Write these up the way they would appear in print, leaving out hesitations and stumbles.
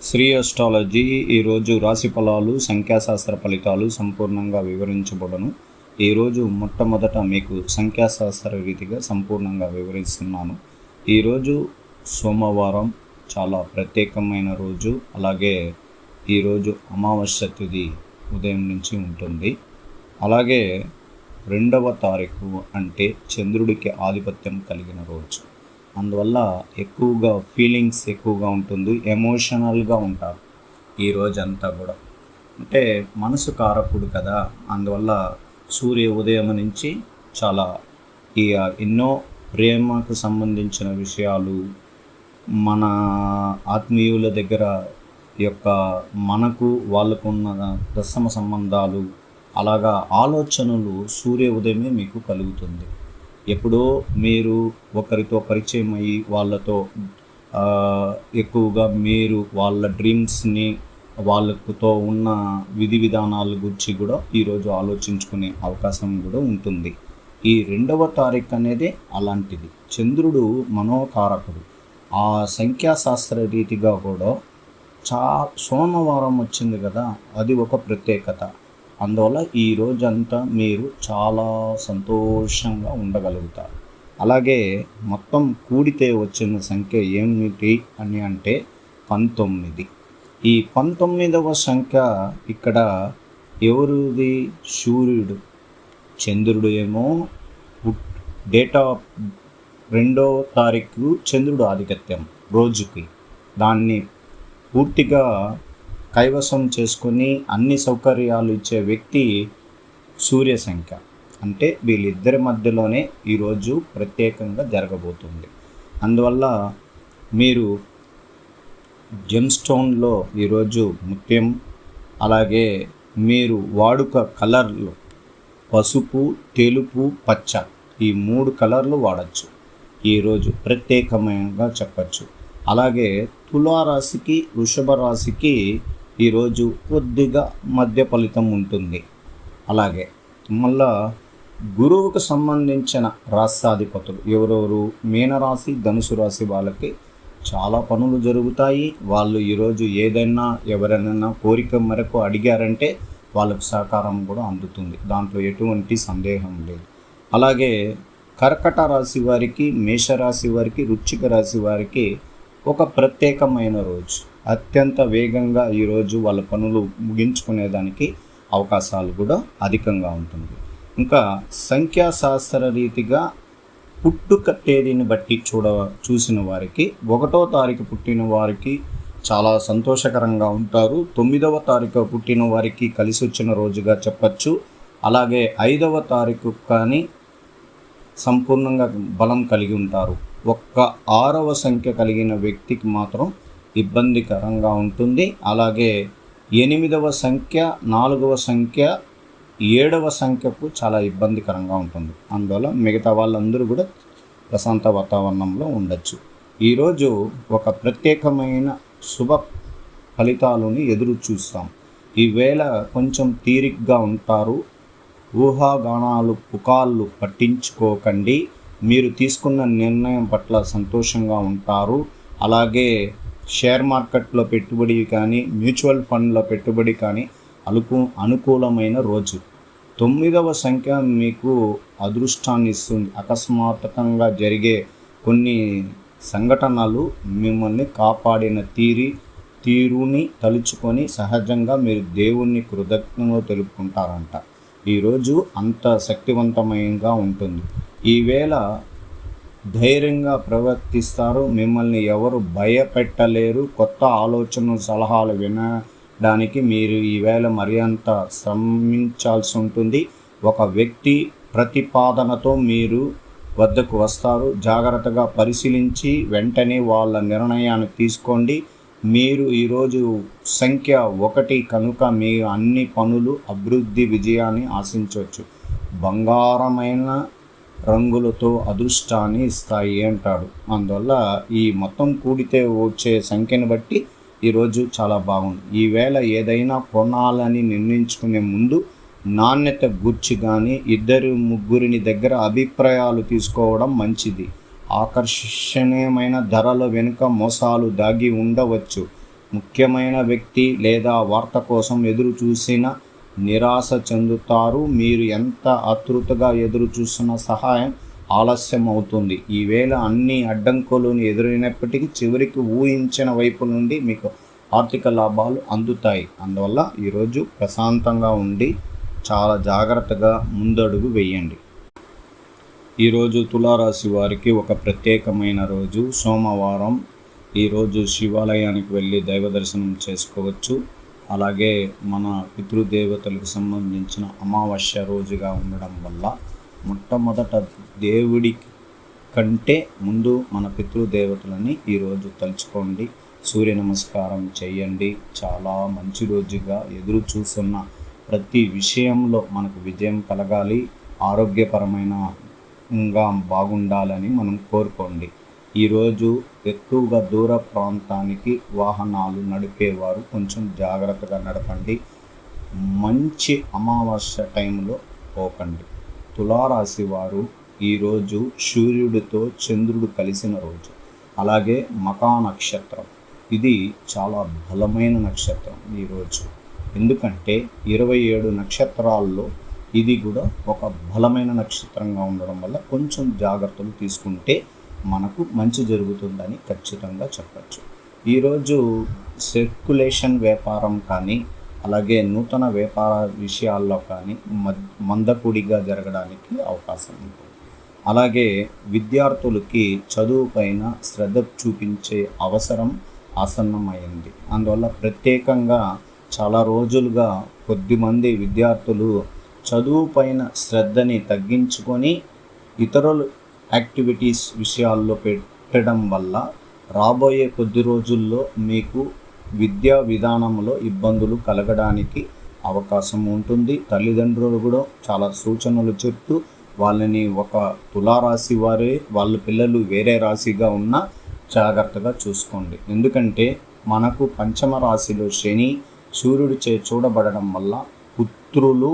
Shri astrology ఈరోజు రాశి ఫలాలు సంఖ్యాశాస్త్ర ఫలితాలు సంపూర్ణంగా వివరించబడను. ఈరోజు మొట్టమొదట మీకు సంఖ్యాశాస్త్ర రీతిగా సంపూర్ణంగా వివరిస్తున్నాను. ఈరోజు సోమవారం చాలా ప్రత్యేకమైన రోజు. అలాగే ఈరోజు అమావాస్య తిథి ఉదయం నుంచి ఉంటుంది. అలాగే 2వ తారీఖు అంటే చంద్రుడికి ఆధిపత్యం కలిగిన రోజు. అందువల్ల ఎక్కువగా ఫీలింగ్స్ ఎక్కువగా ఉంటుంది, ఎమోషనల్గా ఉంటారు ఈ రోజంతా కూడా. అంటే మనసు కారకుడు కదా, అందువల్ల సూర్య ఉదయం నుంచి చాలా ఎన్నో ప్రేమకు సంబంధించిన విషయాలు, మన ఆత్మీయుల దగ్గర యొక్క మనకు వాళ్ళకున్న దశమ సంబంధాలు, అలాగా ఆలోచనలు సూర్య ఉదయమే మీకు కలుగుతుంది. ఎప్పుడో మీరు ఒకరితో పరిచయం అయ్యి వాళ్ళతో ఎక్కువగా మీరు వాళ్ళ డ్రీమ్స్ని, వాళ్ళతో ఉన్న విధి విధానాల గురించి కూడా ఈరోజు ఆలోచించుకునే అవకాశం కూడా ఉంటుంది. ఈ 2వ తారీఖు అనేది అలాంటిది. చంద్రుడు మనోకారకుడు. ఆ సంఖ్యాశాస్త్ర రీతిగా కూడా సోమవారం వచ్చింది కదా, అది ఒక ప్రత్యేకత. అందువల్ల ఈ రోజంతా మీరు చాలా సంతోషంగా ఉండగలుగుతారు. అలాగే మొత్తం కూడితే వచ్చిన సంఖ్య ఏమిటి అని అంటే 19. ఈ 19వ సంఖ్య ఇక్కడ ఎవరిది? సూర్యుడు. చంద్రుడు ఏమో డేట్ ఆఫ్ 2వ తారీఖు చంద్రుడు ఆధిపత్యం రోజుకి. దాన్ని పూర్తిగా కైవసం చేసుకొని అన్ని సౌకర్యాలు ఇచ్చే వ్యక్తి సూర్య సంఖ్య. అంటే వీళ్ళిద్దరి మధ్యలోనే ఈరోజు ప్రత్యేకంగా జరగబోతుంది. అందువల్ల మీరు జెమ్ స్టోన్లో ఈరోజు ముత్యం, అలాగే మీరు వాడుక కలర్లు పసుపు, తెలుపు, పచ్చ, ఈ 3 కలర్లు వాడచ్చు. ఈరోజు ప్రత్యేకమైనగా చెప్పచ్చు. అలాగే తులారాశికి, వృషభ రాశికి ఈరోజు కొద్దిగా మధ్య ఫలితం ఉంటుంది. అలాగే మళ్ళా గురువుకు సంబంధించిన రాష్ట్రాధిపతులు ఎవరెవరు? మీనరాశి, ధనుసు రాశి వాళ్ళకి చాలా పనులు జరుగుతాయి. వాళ్ళు ఈరోజు ఏదైనా ఎవరైనా కోరిక మేరకు అడిగారంటే వాళ్ళకు సహకారం కూడా అందుతుంది. దాంట్లో ఎటువంటి సందేహం లేదు. అలాగే కర్కట రాశి వారికి, మేషరాశి వారికి, వృశ్చిక రాశి వారికి ఒక ప్రత్యేకమైన రోజు. అత్యంత వేగంగా ఈరోజు వాళ్ళ పనులు ముగించుకునేదానికి అవకాశాలు కూడా అధికంగా ఉంటుంది. ఇంకా సంఖ్యాశాస్త్ర రీతిగా పుట్టుక తేదీని బట్టి చూసిన వారికి 1వ తారీఖు పుట్టిన వారికి చాలా సంతోషకరంగా ఉంటారు. 9వ తారీఖు పుట్టిన వారికి కలిసి వచ్చిన రోజుగా చెప్పచ్చు. అలాగే 5వ తారీఖు కానీ సంపూర్ణంగా బలం కలిగి ఉంటారు. 6వ సంఖ్య కలిగిన వ్యక్తికి మాత్రం ఇబ్బందికరంగా ఉంటుంది. అలాగే 8వ సంఖ్య, 4వ సంఖ్య, 7వ సంఖ్యకు చాలా ఇబ్బందికరంగా ఉంటుంది. అందువల్ల మిగతా వాళ్ళందరూ కూడా ప్రశాంత వాతావరణంలో ఉండొచ్చు. ఈరోజు ఒక ప్రత్యేకమైన శుభ ఫలితాలను ఎదురు చూస్తాం. ఈవేళ కొంచెం తీరిగ్గా ఉంటారు. ఊహాగానాలు, పుకాళ్ళు పట్టించుకోకండి. మీరు తీసుకున్న నిర్ణయం పట్ల సంతోషంగా ఉంటారు. అలాగే షేర్ మార్కెట్లో పెట్టుబడి కానీ, మ్యూచువల్ ఫండ్లో పెట్టుబడి కానీ అనుకూలమైన రోజు. 9వ సంఖ్య మీకు అదృష్టాన్ని ఇస్తుంది. అకస్మాత్తుగా జరిగే కొన్ని సంఘటనలు మిమ్మల్ని కాపాడిన తీరుని తలుచుకొని సహజంగా మీరు దేవుణ్ణి కృతజ్ఞతలు తెలుపుకుంటారంట. ఈరోజు అంత శక్తివంతమైనగా ఉంటుంది. ఈవేళ ధైర్యంగా ప్రవర్తిస్తారు. మిమ్మల్ని ఎవరు భయపెట్టలేరు. కొత్త ఆలోచనలు, సలహాలు వినడానికి మీరు ఈవేళ మరింత శ్రమించాల్సి ఉంటుంది. ఒక వ్యక్తి ప్రతిపాదనతో మీరు వద్దకు వస్తారు. జాగ్రత్తగా పరిశీలించి వెంటనే వాళ్ళ నిర్ణయాన్ని తీసుకోండి. మీరు ఈరోజు సంఖ్య 1 కనుక మీ అన్ని పనులు అభివృద్ధి, విజయాన్ని ఆశించవచ్చు. బంగారమైన రంగులతో అదృష్టాన్ని ఇస్తాయి అంటాడు. అందువల్ల ఈ మొత్తం కూడితే వచ్చే సంఖ్యను బట్టి ఈరోజు చాలా బాగుంది. ఈవేళ ఏదైనా కొనాలని నిర్ణయించుకునే ముందు నాణ్యత గురించి కానీ 2-3 దగ్గర అభిప్రాయాలు తీసుకోవడం మంచిది. ఆకర్షణీయమైన ధరల వెనుక మోసాలు దాగి ఉండవచ్చు. ముఖ్యమైన వ్యక్తి లేదా వార్త కోసం ఎదురు చూసిన నిరాశ చెందుతారు. మీరు ఎంత ఆతృతగా ఎదురు చూస్తున్న సహాయం ఆలస్యం అవుతుంది. ఈవేళ అన్ని అడ్డంకులు ఎదురైనప్పటికీ చివరికి ఊహించిన వైపు నుండి మీకు ఆర్థిక లాభాలు అందుతాయి. అందువల్ల ఈరోజు ప్రశాంతంగా ఉండి చాలా జాగ్రత్తగా ముందడుగు వేయండి. ఈరోజు తులారాశి వారికి ఒక ప్రత్యేకమైన రోజు, సోమవారం. ఈరోజు శివాలయానికి వెళ్ళి దైవ దర్శనం చేసుకోవచ్చు. అలాగే మన పితృదేవతలకు సంబంధించిన అమావాస్య రోజుగా ఉండడం వల్ల మొట్టమొదట దేవుడి కంటే ముందు మన పితృదేవతలని ఈరోజు తలుచుకోండి. సూర్య నమస్కారం చేయండి. చాలా మంచి రోజుగా ఎదురు చూస్తున్న ప్రతి విషయంలో మనకు విజయం కలగాలి, ఆరోగ్యపరమైనగా బాగుండాలని మనం కోరుకోండి. ఈరోజు ఎక్కువగా దూర ప్రాంతానికి వాహనాలు నడిపేవారు కొంచెం జాగ్రత్తగా నడపండి. మంచి అమావాస్య టైంలో పోకండి. తులారాశి వారు ఈరోజు సూర్యుడితో చంద్రుడు కలిసిన రోజు. అలాగే మకా నక్షత్రం, ఇది చాలా బలమైన నక్షత్రం ఈరోజు. ఎందుకంటే 27 నక్షత్రాల్లో ఇది కూడా ఒక బలమైన నక్షత్రంగా ఉండడం వల్ల కొంచెం జాగ్రత్తలు తీసుకుంటే మనకు మంచి జరుగుతుందని ఖచ్చితంగా చెప్పచ్చు. ఈరోజు సర్క్యులేషన్ వ్యాపారం కానీ, అలాగే నూతన వ్యాపార విషయాల్లో కానీ మందకొడిగా జరగడానికి అవకాశం ఉంటుంది. అలాగే విద్యార్థులకి చదువు పైన శ్రద్ధ చూపించే అవసరం ఆసన్నమైంది. అందువల్ల ప్రత్యేకంగా చాలా రోజులుగా కొద్దిమంది విద్యార్థులు చదువు పైన శ్రద్ధని తగ్గించుకొని ఇతరుల యాక్టివిటీస్ విషయాల్లో పెట్టడం వల్ల రాబోయే కొద్ది రోజుల్లో మీకు విద్యా విధానంలో ఇబ్బందులు కలగడానికి అవకాశం ఉంటుంది. తల్లిదండ్రులు కూడా చాలా సూచనలు చెప్తూ వాళ్ళని ఒక తులారాశి వారే వాళ్ళ పిల్లలు వేరే రాశిగా ఉన్నా జాగ్రత్తగా చూసుకోండి. ఎందుకంటే మనకు పంచమ రాశిలో శని సూర్యుడిచే చూడబడడం వల్ల పుత్రులు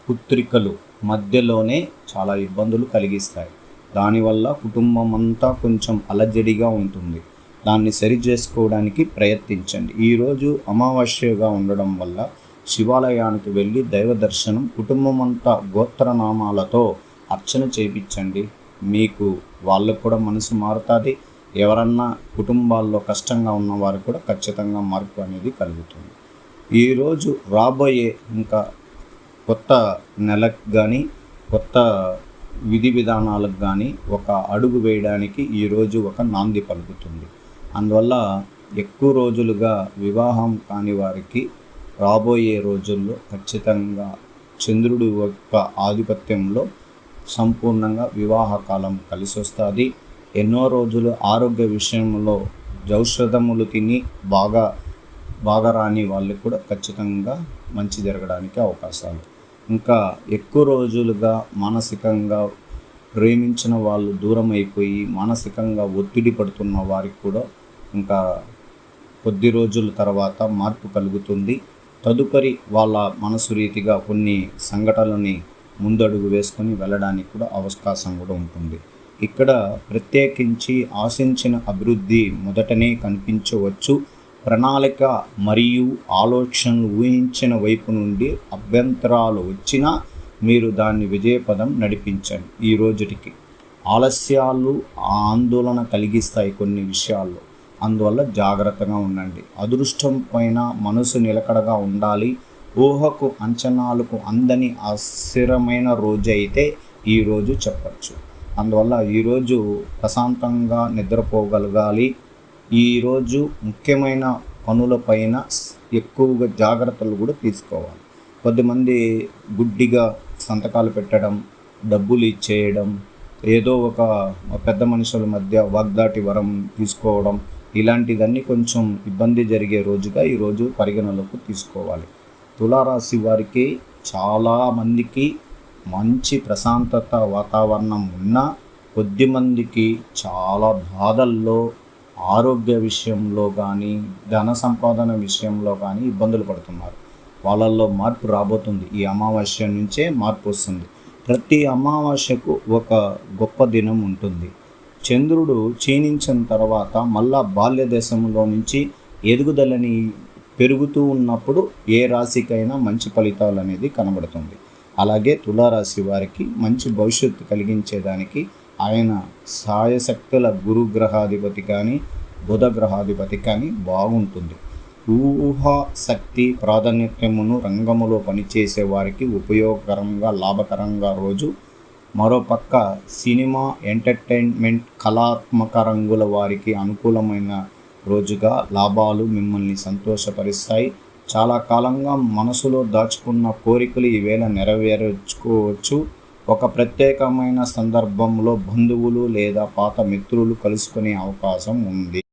పుత్రికలు మధ్యలోనే చాలా ఇబ్బందులు కలిగిస్తాయి. దానివల్ల కుటుంబం అంతా కొంచెం అలజడిగా ఉంటుంది. దాన్ని సరి చేసుకోవడానికి ప్రయత్నించండి. ఈరోజు అమావాస్యగా ఉండడం వల్ల శివాలయానికి వెళ్ళి దైవ దర్శనం, కుటుంబం అంతా గోత్రనామాలతో అర్చన చేయించండి. మీకు వాళ్ళకు కూడా మనసు మారుతుంది. ఎవరన్నా కుటుంబాల్లో కష్టంగా ఉన్నవారు కూడా ఖచ్చితంగా మార్పు అనేది కలుగుతుంది. ఈరోజు రాబోయే ఇంకా కొత్త నెలకు కానీ, కొత్త విధి విధానాలకు కానీ ఒక అడుగు వేయడానికి ఈరోజు ఒక నాంది పలుకుతుంది. అందువల్ల ఎక్కువ రోజులుగా వివాహం కాని వారికి రాబోయే రోజుల్లో ఖచ్చితంగా చంద్రుడి యొక్క ఆధిపత్యంలో సంపూర్ణంగా వివాహ కాలం కలిసి వస్తుంది. ఎన్నో రోజులు ఆరోగ్య విషయంలో ఔషధములు తిని బాగా రాని వాళ్ళకి కూడా ఖచ్చితంగా మంచి జరగడానికి అవకాశాలు. ఇంకా ఎక్కువ రోజులుగా మానసికంగా ప్రేమించిన వాళ్ళు దూరం అయిపోయి మానసికంగా ఒత్తిడి పడుతున్న వారికి కూడా ఇంకా కొద్ది రోజుల తర్వాత మార్పు కలుగుతుంది. తదుపరి వాళ్ళ మనసు రీతిగా కొన్ని సంఘటనలని ముందడుగు వేసుకొని వెళ్ళడానికి కూడా అవకాశం కూడా ఉంటుంది. ఇక్కడ ప్రత్యేకించి ఆశించిన అభివృద్ధి మొదటనే కనిపించవచ్చు. ప్రణాళిక మరియు ఆలోచనలు ఊహించిన వైపు నుండి అభ్యంతరాలు వచ్చినా మీరు దాన్ని విజయపదం నడిపించండి. ఈ రోజుటికి ఆలస్యాలు ఆందోళన కలిగిస్తాయి కొన్ని విషయాల్లో. అందువల్ల జాగ్రత్తగా ఉండండి. అదృష్టం పైన మనసు నిలకడగా ఉండాలి. ఊహకు అంచనాలకు అందని అస్థిరమైన రోజు అయితే ఈరోజు చెప్పచ్చు. అందువల్ల ఈరోజు ప్రశాంతంగా నిద్రపోగలగాలి. ఈరోజు ముఖ్యమైన పనులపైన ఎక్కువగా జాగ్రత్తలు కూడా తీసుకోవాలి. కొద్దిమంది గుడ్డిగా సంతకాలు పెట్టడం, డబ్బులు ఇచ్చేయడం, ఏదో ఒక పెద్ద మనుషుల మధ్య వాగ్దాటి వరం తీసుకోవడం, ఇలాంటివన్నీ కొంచెం ఇబ్బంది జరిగే రోజుగా ఈరోజు పరిగణలోకి తీసుకోవాలి. తులారాశి వారికి చాలామందికి మంచి ప్రశాంతత వాతావరణం ఉన్నా కొద్దిమందికి చాలా బాధల్లో, ఆరోగ్య విషయంలో కానీ, ధన సంపాదన విషయంలో కానీ ఇబ్బందులు పడుతున్నారు. వాళ్ళల్లో మార్పు రాబోతుంది. ఈ అమావాస్య నుంచే మార్పు వస్తుంది. ప్రతి అమావాస్యకు ఒక గొప్ప దినం ఉంటుంది. చంద్రుడు క్షీణించిన తర్వాత మళ్ళా బాల్య దేశంలో నుంచి ఎదుగుదలని పెరుగుతూ ఉన్నప్పుడు ఏ రాశికైనా మంచి ఫలితాలు అనేది కనబడుతుంది. అలాగే తులారాశి వారికి మంచి భవిష్యత్తు కలిగించేదానికి ఆయన సాయశక్తుల గురు గ్రహాధిపతి కానీ బుధ గ్రహాధిపతి కానీ బాగుంటుంది. ఊహా శక్తి ప్రాధాన్యతమును రంగములో పనిచేసే వారికి ఉపయోగకరంగా లాభకరంగా రోజు. మరోపక్క సినిమా, ఎంటర్టైన్మెంట్, కళాత్మక రంగుల వారికి అనుకూలమైన రోజుగా లాభాలు మిమ్మల్ని సంతోషపరుస్తాయి. చాలా కాలంగా మనసులో దాచుకున్న కోరికలు ఈవేళ నెరవేర్చుకోవచ్చు. ఒక ప్రత్యేకమైన సందర్భంలో బంధువులు లేదా పాత మిత్రులు కలుసుకునే అవకాశం ఉంది.